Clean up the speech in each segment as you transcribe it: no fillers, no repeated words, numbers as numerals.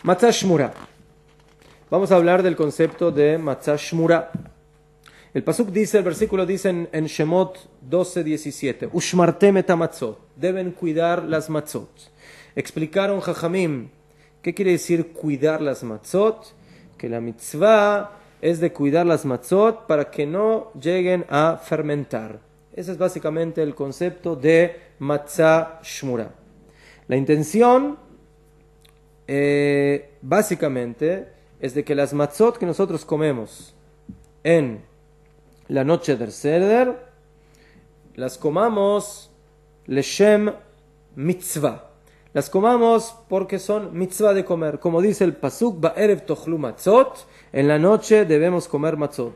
Matzah shmura. Vamos a hablar del concepto de matzah shmura. El pasuk dice, el versículo dice en Shemot 12:17, Ushmartem et hamatzot, deben cuidar las matzot. Explicaron Jajamim, ¿qué quiere decir cuidar las matzot? Que la mitzvah es de cuidar las matzot para que no lleguen a fermentar. Ese es básicamente el concepto de matzah shmura. La intención, básicamente, es de que las matzot que nosotros comemos en la noche del Seder, las comamos leshem mitzvah. Las comamos porque son mitzvah de comer. Como dice el pasuk, ba'erev tochlu matzot, en la noche debemos comer matzot.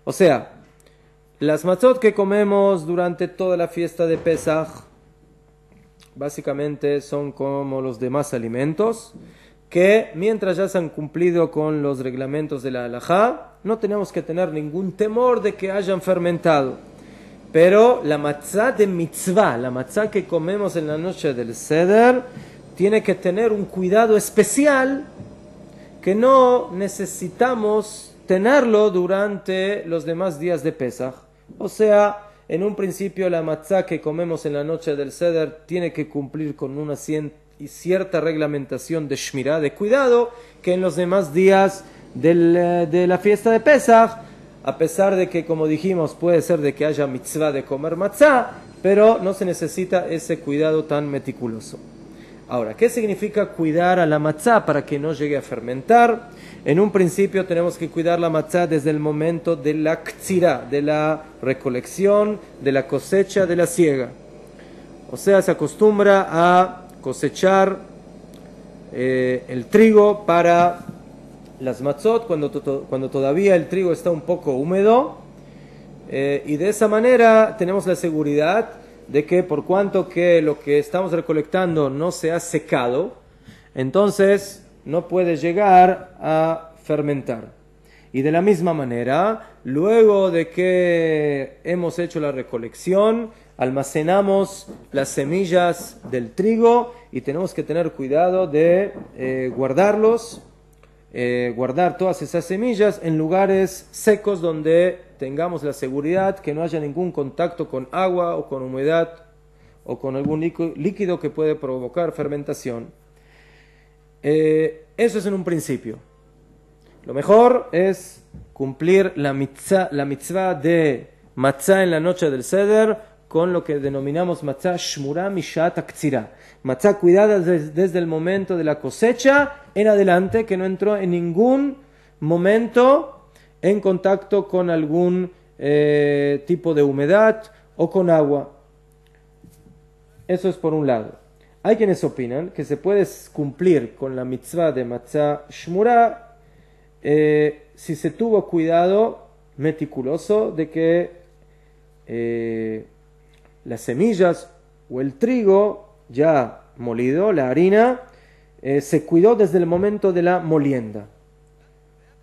O sea, las matzot que comemos durante toda la fiesta de Pesach, básicamente son como los demás alimentos, que mientras ya se han cumplido con los reglamentos de la halajá, no tenemos que tener ningún temor de que hayan fermentado. Pero la matzá de mitzvah, la matzá que comemos en la noche del Seder, tiene que tener un cuidado especial que no necesitamos tenerlo durante los demás días de Pesach. O sea, en un principio la matzá que comemos en la noche del Seder tiene que cumplir con una cierta reglamentación de shmirá, de cuidado, que en los demás días de la fiesta de Pesach, a pesar de que, como dijimos, puede ser de que haya mitzvah de comer matzá, pero no se necesita ese cuidado tan meticuloso. Ahora, ¿qué significa cuidar a la matzá para que no llegue a fermentar? En un principio tenemos que cuidar la matzá desde el momento de la ktsirá, de la recolección, de la cosecha, de la siega. O sea, se acostumbra a cosechar el trigo para las matzot cuando todavía el trigo está un poco húmedo, y de esa manera tenemos la seguridad de que por cuanto que lo que estamos recolectando no se ha secado, entonces no puede llegar a fermentar. Y de la misma manera, luego de que hemos hecho la recolección, almacenamos las semillas del trigo y tenemos que tener cuidado de guardar todas esas semillas en lugares secos donde tengamos la seguridad que no haya ningún contacto con agua o con humedad o con algún líquido que puede provocar fermentación. Eso es en un principio. Lo mejor es cumplir la mitzvah de matzah en la noche del Seder con lo que denominamos matzah shmura mishat aktsira. Matzah cuidada desde el momento de la cosecha en adelante, que no entró en ningún momento en contacto con algún tipo de humedad o con agua. Eso es por un lado. Hay quienes opinan que se puede cumplir con la mitzvah de matzah shmura si se tuvo cuidado meticuloso de que las semillas o el trigo ya molido, la harina, se cuidó desde el momento de la molienda.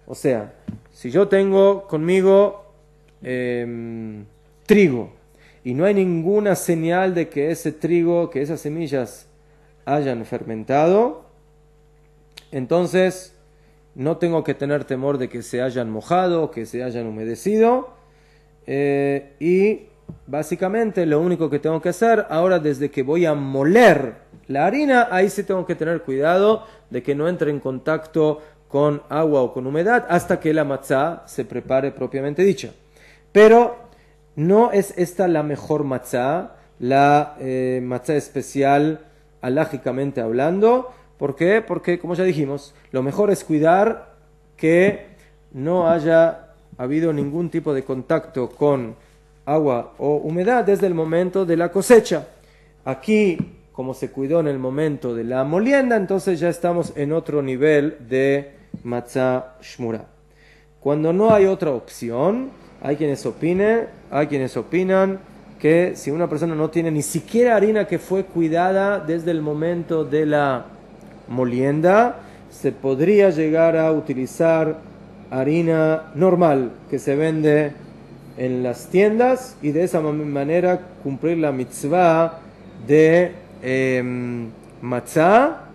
O sea, si yo tengo conmigo trigo y no hay ninguna señal de que ese trigo, que esas semillas hayan fermentado, entonces no tengo que tener temor de que se hayan mojado, que se hayan humedecido, y básicamente lo único que tengo que hacer ahora, desde que voy a moler la harina, ahí sí tengo que tener cuidado de que no entre en contacto con agua o con humedad hasta que la matzá se prepare propiamente dicha. Pero no es esta la mejor matzá, la matzá especial halágicamente hablando. ¿Por qué? Porque, como ya dijimos, lo mejor es cuidar que no haya habido ningún tipo de contacto con agua o humedad desde el momento de la cosecha. Aquí, como se cuidó en el momento de la molienda, entonces ya estamos en otro nivel de matzah shmura. Cuando no hay otra opción, hay quienes opinan que si una persona no tiene ni siquiera harina que fue cuidada desde el momento de la molienda, se podría llegar a utilizar harina normal que se vende en las tiendas y de esa manera cumplir la mitzvah de matzah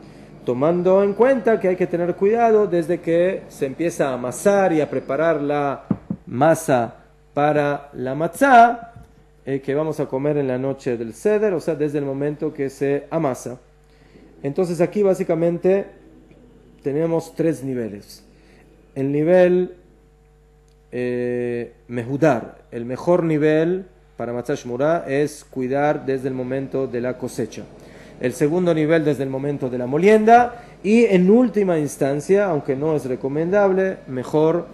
tomando en cuenta que hay que tener cuidado desde que se empieza a amasar y a preparar la masa para la matzá, que vamos a comer en la noche del Seder, o sea, desde el momento que se amasa. Entonces aquí básicamente tenemos 3 niveles. El nivel mehudar, el mejor nivel para matzah shmurá es cuidar desde el momento de la cosecha. El segundo nivel desde el momento de la molienda, y en última instancia, aunque no es recomendable, mejor,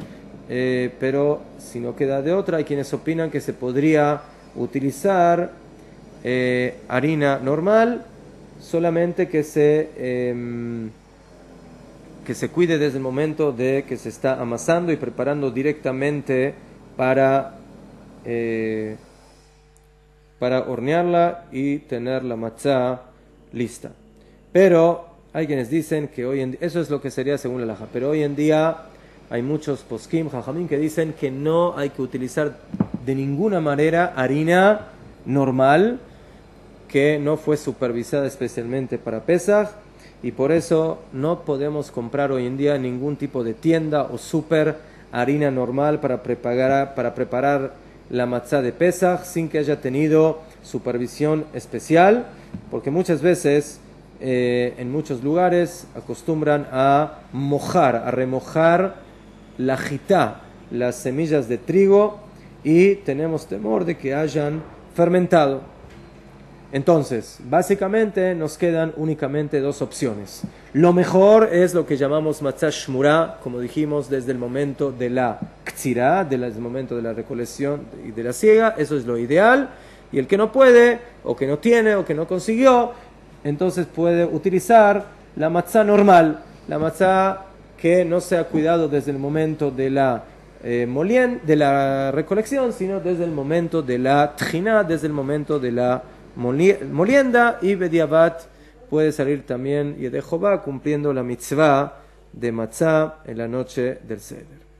pero si no queda de otra, hay quienes opinan que se podría utilizar harina normal, solamente que se cuide desde el momento de que se está amasando y preparando directamente para hornearla y tener la matzá lista. Pero hay quienes dicen que hoy en día, eso es lo que sería según la halajá, pero hoy en día hay muchos poskim, jajamim, que dicen que no hay que utilizar de ninguna manera harina normal, que no fue supervisada especialmente para Pesaj, y por eso no podemos comprar hoy en día ningún tipo de tienda o super harina normal para preparar la matzá de Pesaj sin que haya tenido supervisión especial, porque muchas veces en muchos lugares acostumbran a remojar la jitá, las semillas de trigo, y tenemos temor de que hayan fermentado. Entonces, básicamente nos quedan únicamente 2 opciones. Lo mejor es lo que llamamos matzah shmurá, como dijimos, desde el momento de la ktsirá, desde el momento de la recolección y de la siega. Eso es lo ideal. Y el que no puede, o que no tiene, o que no consiguió, entonces puede utilizar la matzá normal, la matzá que no se ha cuidado desde el momento de la de la recolección, sino desde el momento de la tjiná, desde el momento de la molienda, y bediabat puede salir también Yedei Jová cumpliendo la mitzvah de matzá en la noche del Seder.